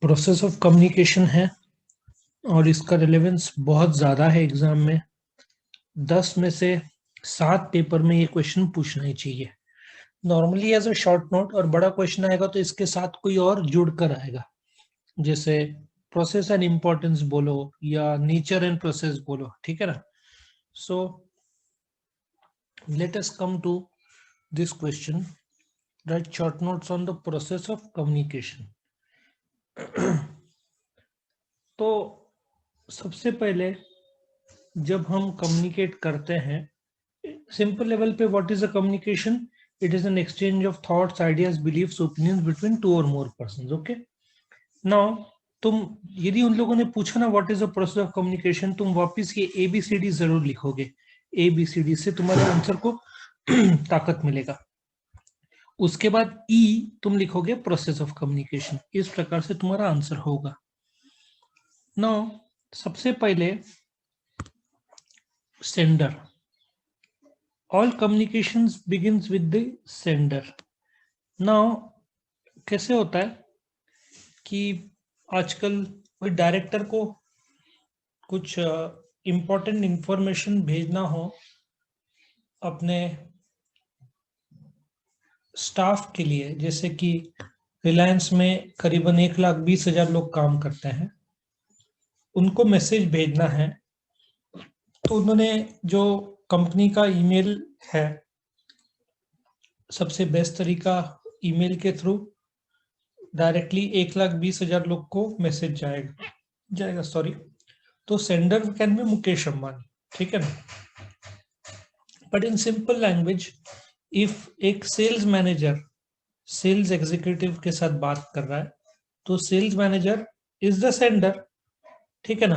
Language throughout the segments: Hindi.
प्रोसेस ऑफ कम्युनिकेशन है और इसका रिलेवेंस बहुत ज़्यादा है एग्जाम में। 10 में से 7 पेपर में ये क्वेश्चन पूछना ही चाहिए normally as a short note, और बड़ा क्वेश्चन आएगा तो इसके साथ कोई और जुड़ कर आएगा, जैसे प्रोसेस एंड इम्पोर्टेंस बोलो या नेचर एंड प्रोसेस बोलो, ठीक है ना। So let us come to this question, write short notes on the process of communication. तो सबसे पहले जब हम कम्युनिकेट करते हैं सिंपल लेवल पे, what is a communication? It is an exchange of thoughts, ideas, beliefs, opinions between two और मोर पर्संस। ओके, नाउ तुम यदि उन लोगों ने पूछा ना what is the process of communication, तुम वापस ये ABCD जरूर लिखोगे। ABCD से तुम्हारे आंसर को ताकत मिलेगा। उसके बाद E तुम लिखोगे प्रोसेस ऑफ कम्युनिकेशन। इस प्रकार से तुम्हारा आंसर होगा। नाउ सबसे पहले sender, all communications begins with the sender. Now कैसे होता है कि आजकल कोई डायरेक्टर को कुछ इम्पोर्टेंट इंफॉर्मेशन भेजना हो अपने स्टाफ के लिए, जैसे कि रिलायंस में करीबन 1,20,000 लोग काम करते हैं, उनको मैसेज भेजना है, तो उन्होंने जो कंपनी का ईमेल है, सबसे बेस्ट तरीका ईमेल के थ्रू डायरेक्टली 1,20,000 लोग को मैसेज जाएगा सॉरी। तो sender can be Mukesh Ambani, ठीक है ना। But in simple language, if एक सेल्स मैनेजर सेल्स एग्जीक्यूटिव के साथ बात कर रहा है, तो sales manager is the sender, ठीक है ना।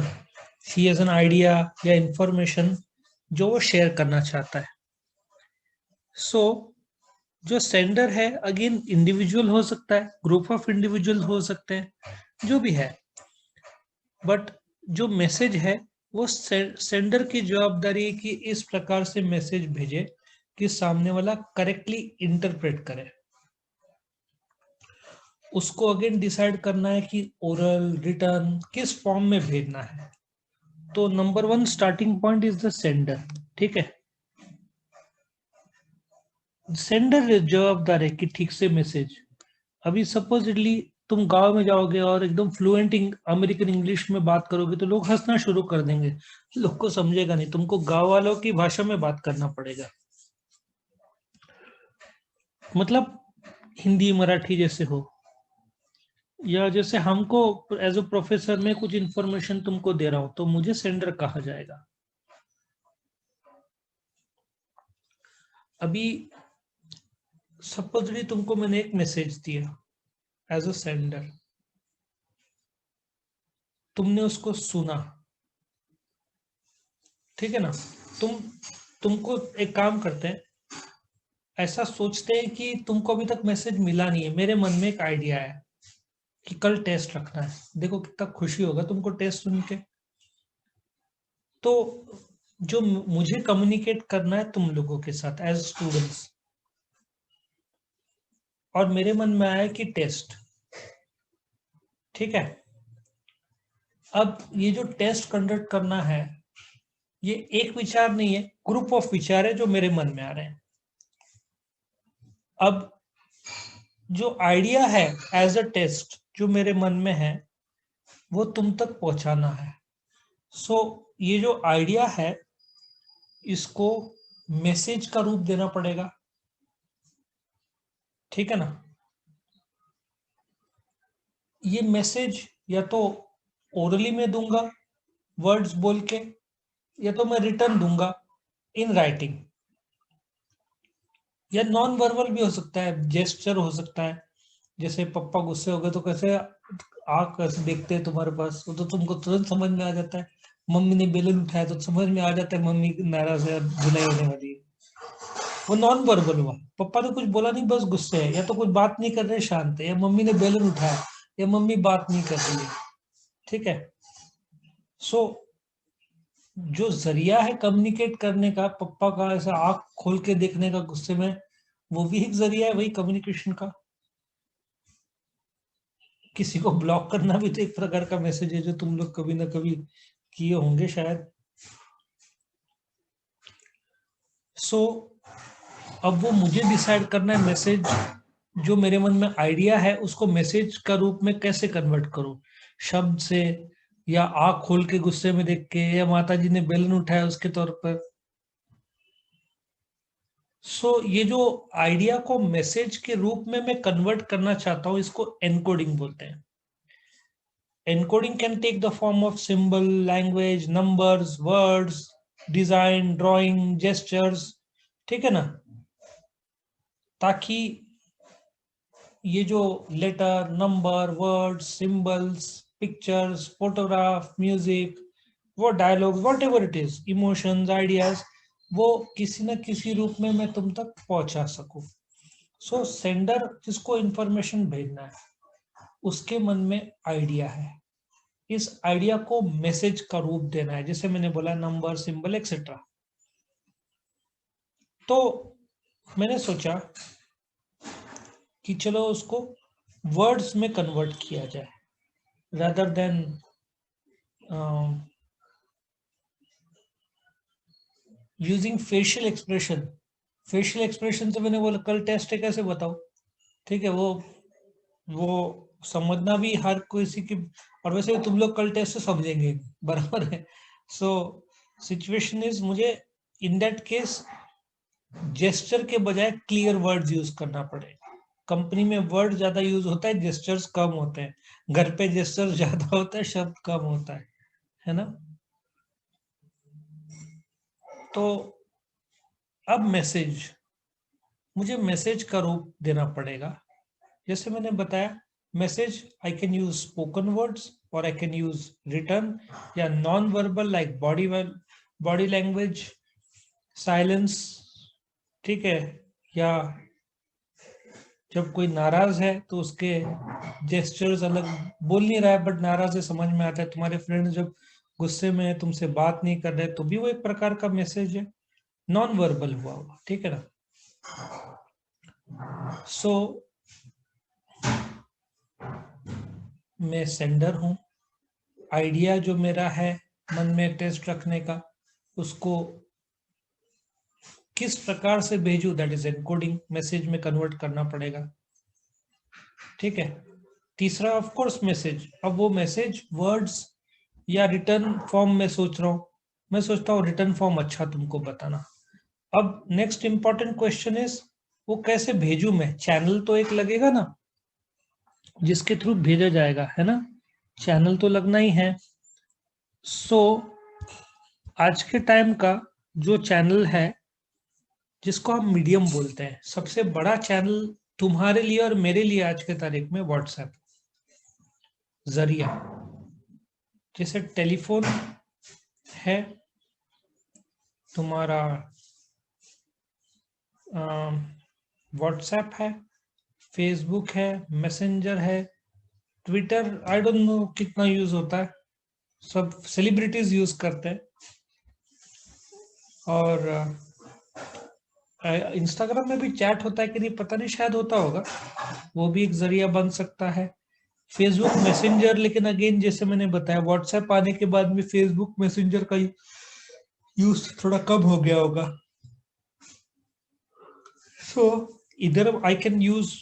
ही हैज एन आइडिया या इंफॉर्मेशन जो वो शेयर करना चाहता है। सो जो सेंडर है अगेन इंडिविजुअल हो सकता है, ग्रुप ऑफ इंडिविजुअल हो सकते हैं, जो भी है, बट जो मैसेज है वो सेंडर की जवाबदारी है कि इस प्रकार से मैसेज भेजे कि सामने वाला करेक्टली इंटरप्रेट करे। उसको अगेन डिसाइड करना है कि ओरल, रिटर्न, किस फॉर्म में भेजना है। तो number 1 starting point is the sender, ठीक है। सेंडर जवाबदार है कि ठीक से मैसेज, अभी सपोजिटली तुम गांव में जाओगे और एकदम फ्लुएंट अमेरिकन इंग्लिश में बात करोगे तो लोग हंसना शुरू कर देंगे, लोग को समझेगा नहीं, तुमको गांव वालों की भाषा में बात करना पड़ेगा। मतलब हिंदी मराठी जैसे हो, या जैसे हमको एज अ प्रोफेसर में कुछ इंफॉर्मेशन तुमको दे रहा हूं तो मुझे सेंडर कहा जाएगा। अभी सपोजली तुमको मैंने एक मैसेज दिया एज अ सेंडर, तुमने उसको सुना, ठीक है ना। तुमको एक काम करते हैं, ऐसा सोचते हैं कि तुमको अभी तक मैसेज मिला नहीं है, मेरे मन में एक आइडिया है कि कल टेस्ट रखना है, देखो कितना खुशी होगा तुमको टेस्ट सुन के। तो जो मुझे कम्युनिकेट करना है तुम लोगों के साथ एज स्टूडेंट्स, और मेरे मन में आया कि टेस्ट, ठीक है। अब ये जो टेस्ट कंडक्ट करना है, ये एक विचार नहीं है, ग्रुप ऑफ विचार है जो मेरे मन में आ रहे हैं। अब जो आइडिया है एज अ टेस्ट जो मेरे मन में है वो तुम तक पहुंचाना है। सो ये जो आइडिया है इसको मैसेज का रूप देना पड़ेगा, ठीक है ना। ये मैसेज या तो ओरली में दूंगा वर्ड्स बोल के, या तो मैं रिटर्न दूंगा इन राइटिंग, या नॉन वर्बल भी हो सकता है, जेस्चर हो सकता है। जैसे पप्पा गुस्से हो गए तो कैसे आंख कैसे देखते हैं तुम्हारे पास, वो तो तुमको तुरंत समझ में आ जाता है। मम्मी ने बेलन उठाया तो समझ में आ जाता है मम्मी नाराज है, धुलाई होने वाली है। वो नॉन वर्बल हुआ, पप्पा ने कुछ बोला नहीं बस गुस्से है, या तो कुछ बात नहीं कर रहे शांत है, या मम्मी ने बेलन उठाया, या मम्मी बात नहीं कर रही है, ठीक है। सो जो जरिया है कम्युनिकेट करने का, पप्पा का ऐसा आंख खोल के देखने का गुस्से में, वो भी एक जरिया है वही कम्युनिकेशन का। किसी को ब्लॉक करना भी तो एक प्रकार का मैसेज है, जो तुम लोग कभी ना कभी किए होंगे शायद। सो अब वो मुझे डिसाइड करना है, मैसेज जो मेरे मन में आइडिया है उसको मैसेज का रूप में कैसे कन्वर्ट करूं, शब्द से, या आंख खोल के गुस्से में देख के, या माता जी ने बेलन उठाया उसके तौर पर। ये जो आइडिया को मैसेज के रूप में मैं कन्वर्ट करना चाहता हूं, इसको एनकोडिंग बोलते हैं। Encoding can take the form of symbol, language, numbers, words, design, drawing, gestures, ठीक है ना, ताकि ये जो letter, number, words, symbols, pictures, photograph, music, वो dialogue, whatever it is, emotions, ideas, वो किसी न किसी रूप में मैं तुम तक पहुंचा सकूं। सेंडर जिसको इंफॉर्मेशन भेजना है, उसके मन में आइडिया है, इस आइडिया को मैसेज का रूप देना है, जैसे मैंने बोला नंबर, सिंबल, एक्सेट्रा। तो मैंने सोचा कि चलो उसको वर्ड्स में कन्वर्ट किया जाए, rather than using facial expression. Facial expression से मैंने बोला कल टेस्ट है कैसे बताओ, ठीक है, वो समझना भी हर किसी की, और वैसे भी तुम लोग कल टेस्ट से समझेंगे, बराबर है। सो सिचुएशन इज, मुझे इन दैट केस जेस्चर के बजाय क्लियर वर्ड्स यूज करना पड़ेगा। कंपनी में वर्ड ज्यादा यूज होता है, जेस्चर्स कम होते हैं। घर पे जेस्चर्स ज्यादा होता है, शब्द कम होता है ना। तो अब मुझे मैसेज का रूप देना पड़ेगा। जैसे मैंने बताया, message I can use spoken words और आई कैन यूज रिटर्न, या non verbal like body language, silence, ठीक है, या जब कोई नाराज है तो उसके जेस्चर्स अलग, बोल नहीं रहा है बट नाराज है, समझ में आता है। तुम्हारे फ्रेंड जब गुस्से में है, तुमसे बात नहीं कर रहे, तो भी वो एक प्रकार का मैसेज है, नॉन वर्बल हुआ, ठीक है ना। सो मैं सेंडर हूं, आइडिया जो मेरा है मन में टेस्ट रखने का, उसको किस प्रकार से भेजू, दैट इज एनकोडिंग, मैसेज में कन्वर्ट करना पड़ेगा, ठीक है। तीसरा ऑफ कोर्स मैसेज, अब वो मैसेज वर्ड्स या रिटर्न फॉर्म में सोच रहा हूं, मैं सोचता हूँ रिटर्न फॉर्म अच्छा तुमको बताना। अब नेक्स्ट इंपॉर्टेंट क्वेश्चन इज, वो कैसे भेजू मैं, चैनल तो एक लगेगा ना जिसके थ्रू भेजा जाएगा, है ना, चैनल तो लगना ही है। सो आज के टाइम का जो चैनल है, जिसको हम मीडियम बोलते हैं, सबसे बड़ा चैनल तुम्हारे लिए और मेरे लिए आज के तारीख में व्हाट्सएप, जरिया। जैसे टेलीफोन है तुम्हारा, व्हाट्सएप है, फेसबुक है, मैसेंजर है, ट्विटर आई डोंट नो कितना यूज होता है, सब सेलिब्रिटीज यूज करते हैं, और इंस्टाग्राम में भी चैट होता है कि नहीं पता नहीं, शायद होता होगा, वो भी एक जरिया बन सकता है। फेसबुक मैसेंजर, लेकिन अगेन जैसे मैंने बताया, व्हाट्सएप आने के बाद में फेसबुक मैसेंजर का यूज थोड़ा कम हो गया होगा। सो इधर I can use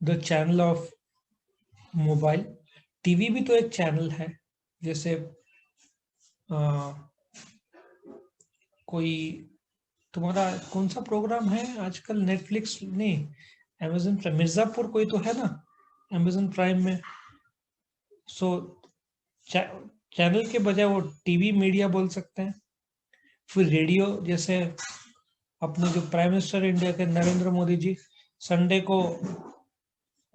the channel of mobile. TV भी तो एक चैनल है, जैसे कोई तुम्हारा कौन सा प्रोग्राम है आजकल, नेटफ्लिक्स नहीं, अमेजन प्राइम, मिर्जापुर कोई तो है ना अमेजन प्राइम में। सो चैनल के बजाय वो टीवी मीडिया बोल सकते हैं। फिर रेडियो, जैसे अपने जो प्राइम मिनिस्टर इंडिया के नरेंद्र मोदी जी, संडे को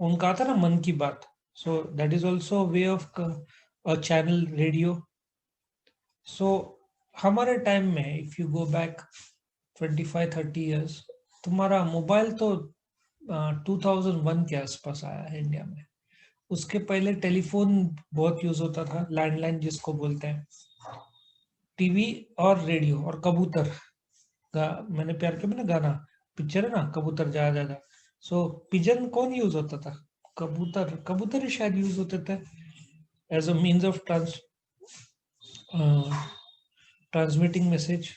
उनका आता ना Mann Ki Baat, so that is also way of channel, radio. So हमारे टाइम में if you go back 25-30 years, तुम्हारा मोबाइल तो 2001 के आसपास आया है इंडिया में। उसके पहले टेलीफोन बहुत यूज होता था, लैंडलाइन जिसको बोलते हैं, टीवी और रेडियो और कबूतर। मैंने प्यार किया मैंने गाना, पिक्चर है ना कबूतर जा जा जा। सो पिजन कौन यूज होता था? कबूतर, कबूतर ही शायद यूज होते थे as a means of transmitting message.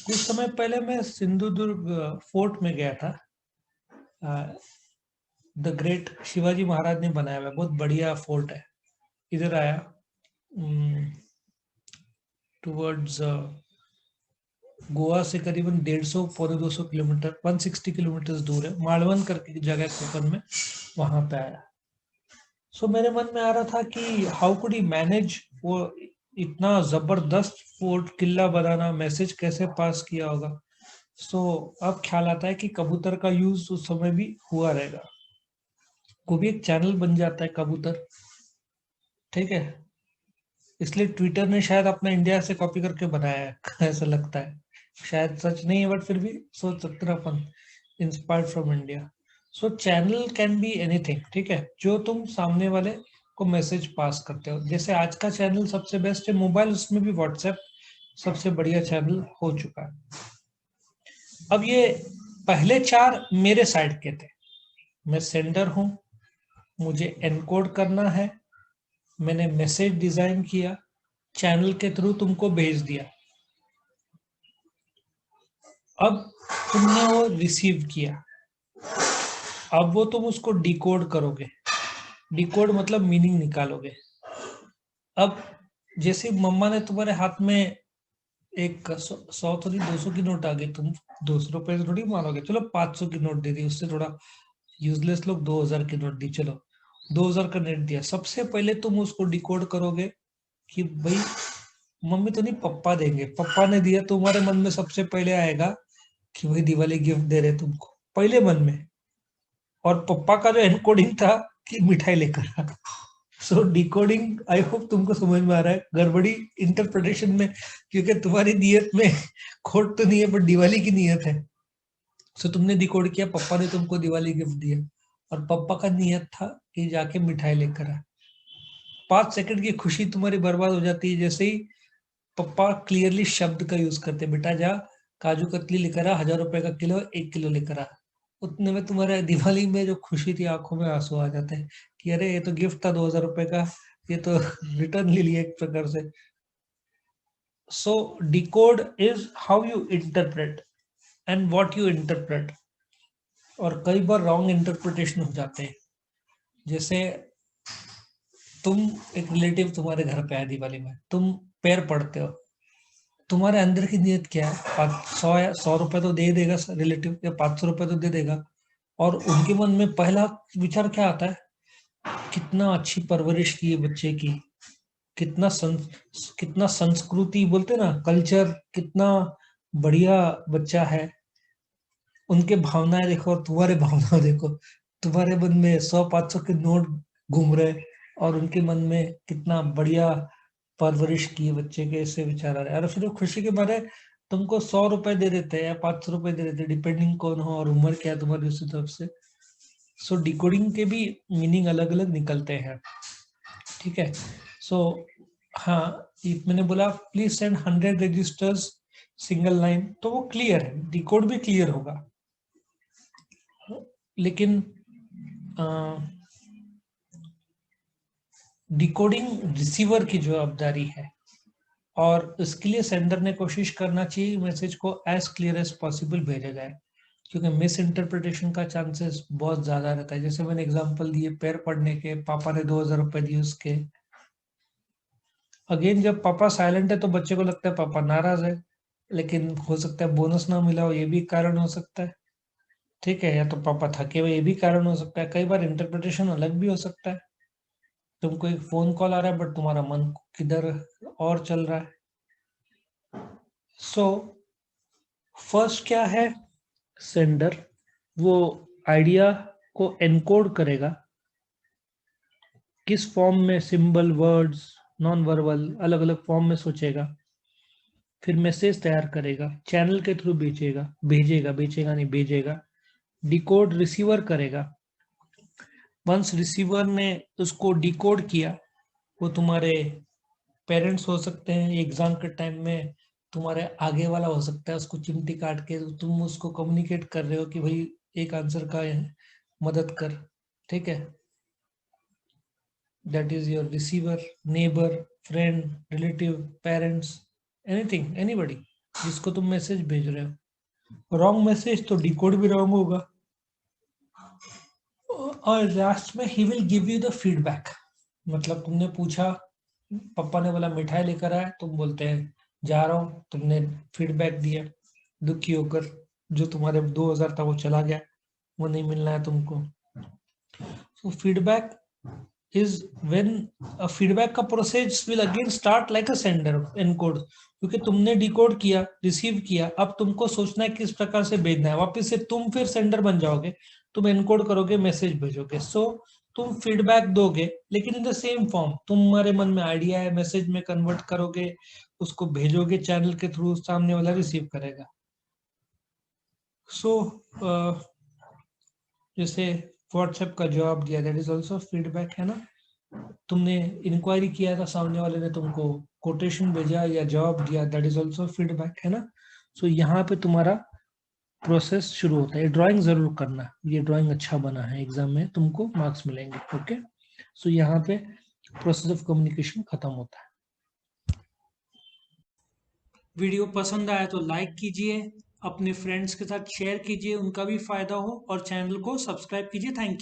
कुछ समय पहले मैं सिंधुदुर्ग फोर्ट में गया था। द ग्रेट शिवाजी महाराज ने बनाया हुआ बहुत बढ़िया फोर्ट है। इधर आया टुवर्ड्स गोवा से करीबन 150 पौने 200 किलोमीटर 160 किलोमीटर दूर है, मालवन करके जगह कोकन में, वहां पे आया। सो मेरे मन में आ रहा था कि हाउ कुड ही मैनेज वो इतना जबरदस्त फोर्ट किला बनाना, मैसेज कैसे पास किया होगा। सो अब ख्याल आता है कि कबूतर का यूज उस समय भी हुआ रहेगा। को भी एक चैनल बन जाता है कबूतर, ठीक है। इसलिए ट्विटर ने शायद अपना इंडिया से कॉपी करके बनाया है ऐसा लगता है। शायद सच नहीं है बट फिर भी सोच सकते हैं अपन, inspired from India. So channel can be anything, ठीक है, जो तुम सामने वाले को मैसेज पास करते हो। जैसे आज का चैनल सबसे बेस्ट है मोबाइल, उसमें भी व्हाट्सएप सबसे बढ़िया चैनल हो चुका है। अब ये पहले चार मेरे साइड के थे। मैं सेंडर हूं, मुझे एनकोड करना है, मैंने मैसेज डिजाइन किया, चैनल के थ्रू तुमको भेज दिया। अब तुमने वो रिसीव किया, अब वो तुम उसको डिकोड करोगे। डिकोड मतलब मीनिंग निकालोगे। अब जैसे मम्मा ने तुम्हारे हाथ में एक 100 थोड़ी 200 की नोट आ गई, तुम 200 रुपए थोड़ी मानोगे, चलो 500 की नोट दे दी, उससे थोड़ा यूजलेस लोग 2000 की नोट दी, चलो 2000 का नेट दिया। सबसे पहले तुम उसको डिकोड करोगे कि भाई मम्मी तो नहीं पप्पा देंगे, पप्पा ने दिया, तुम्हारे मन में सबसे पहले आएगा कि भाई दिवाली गिफ्ट दे रहे तुमको, पहले मन में। और पप्पा का जो एनकोडिंग था कि मिठाई लेकर आ। सो डिकोडिंग आई होप तुमको समझ में आ रहा है, गड़बड़ी इंटरप्रिटेशन में, क्योंकि तुम्हारी नियत में खोट तो नहीं है पर दिवाली की नियत है। सो तुमने डिकोड किया, पप्पा ने तुमको दिवाली गिफ्ट दिया, और पप्पा का नियत था कि जाके मिठाई लेकर आ। 5 सेकंड की खुशी तुम्हारी बर्बाद हो जाती है जैसे ही पप्पा क्लियरली शब्द का यूज करते, बेटा जा काजू कतली लेकर आ, 1000 रुपए का किलो, 1 किलो लेकर आ। उतने में तुम्हारे दिवाली में जो खुशी थी आंखों में आंसू आ जाते हैं कि अरे ये तो गिफ्ट था 2000 रुपए का, ये तो रिटर्न ले लिया एक प्रकार से। So decode is how you interpret and what you interpret. और कई बार रॉन्ग इंटरप्रिटेशन हो जाते हैं। जैसे तुम, एक रिलेटिव तुम्हारे घर पे आया दिवाली में, तुम पैर पड़ते हो, तुम्हारे अंदर की नीयत क्या है? 500 या 100 रुपए तो दे देगा रिलेटिव, या 500 रुपए तो दे देगा। और उनके मन में पहला विचार क्या आता है? कितना अच्छी परवरिश की है बच्चे की, कितना संस्कृति बोलते ना, कल्चर, कितना बढ़िया बच्चा है। उनके भावनाएं देखो और तुम्हारे भावना देखो, तुम्हारे मन में 100 500 के नोट घूम रहे, और उनके मन में कितना बढ़िया परवरिश की है बच्चे के, ऐसे विचार आ रहे हैं। और फिर वो खुशी के मारे तुमको 100 रुपए दे देते हैं या 500 रुपए दे देते हैं, डिपेंडिंग कौन हो और उम्र क्या है तुम्हारी उसी तरफ से। सो डिकोडिंग के भी मीनिंग अलग अलग निकलते हैं, ठीक है। सो हाँ, मैंने बोला please send 100 registers single line, तो वो क्लियर है, डिकोड भी क्लियर होगा। लेकिन डिकोडिंग रिसीवर की जवाबदारी है, और इसके लिए सेंडर ने कोशिश करना चाहिए मैसेज को एज क्लियर एज पॉसिबल भेजा जाए, क्योंकि मिस इंटरप्रिटेशन का चांसेस बहुत ज्यादा रहता है। जैसे मैंने एग्जांपल दिए पैर पड़ने के, पापा ने 2000 रुपए दिए उसके। अगेन जब पापा साइलेंट है तो बच्चे को लगता है पापा नाराज है, लेकिन हो सकता है बोनस ना मिला हो, ये भी कारण हो सकता है, ठीक है। या तो पापा थके हुए, ये भी कारण हो सकता है। कई बार इंटरप्रिटेशन अलग भी हो सकता है, तुमको एक फोन कॉल आ रहा है बट तुम्हारा मन किधर और चल रहा है। सो फर्स्ट क्या है, सेंडर वो आइडिया को एनकोड करेगा, किस फॉर्म में, सिंबल, वर्ड्स, नॉन वर्बल, अलग अलग फॉर्म में सोचेगा। फिर मैसेज तैयार करेगा, चैनल के थ्रू भेजेगा, बेचेगा नहीं भेजेगा। डिकोड रिसीवर करेगा। वंस रिसीवर ने उसको डिकोड किया, वो तुम्हारे पेरेंट्स हो सकते हैं, एग्जाम के टाइम में तुम्हारे आगे वाला हो सकता है, उसको चिमटी काट के तुम उसको कम्युनिकेट कर रहे हो कि भाई एक आंसर का मदद कर, ठीक है। That is your receiver, neighbour, friend, relative, parents, anything, anybody जिसको तुम मैसेज भेज रहे हो। रॉन्ग मैसेज तो डिकोड भी रॉन्ग होगा। और लास्ट में he will give you the feedback, मतलब तुमने पूछा, पापा ने बोला मिठाई लेकर आए, तुम बोलते हैं जा रहा हूँ, तुमने फीडबैक दिया दुखी होकर, जो तुम्हारे 2000 था वो चला गया, वो नहीं मिलना है तुमको। So feedback is when a feedback का process will again start like a sender encode, क्योंकि तुमने डिकोड किया, रिसीव किया, अब तुमको सोचना है किस प्रकार से भेजना है, वापस से तुम फिर सेंडर बन जाओगे, तुम एनकोड करोगे, मैसेज भेजोगे। सो तुम फीडबैक दोगे, लेकिन इन द सेम फॉर्म, तुम्हारे मन में आइडिया है, मैसेज में कन्वर्ट करोगे, उसको भेजोगे चैनल के थ्रू, सामने वाला रिसीव करेगा। सो जैसे व्हाट्सएप का जवाब दिया, दैट इज ऑल्सो फीडबैक, है ना। तुमने इंक्वायरी किया था, सामने वाले ने तुमको कोटेशन भेजा या जवाब दिया, दैट इज ऑल्सो फीडबैक, है ना। सो यहाँ पे तुम्हारा प्रोसेस शुरू होता है। ड्राइंग जरूर करना, ये ड्राइंग अच्छा बना है, एग्जाम में तुमको मार्क्स मिलेंगे। ओके, सो यहाँ पे प्रोसेस ऑफ कम्युनिकेशन खत्म होता है। वीडियो पसंद आया तो लाइक कीजिए, अपने फ्रेंड्स के साथ शेयर कीजिए, उनका भी फायदा हो, और चैनल को सब्सक्राइब कीजिए। Thank you.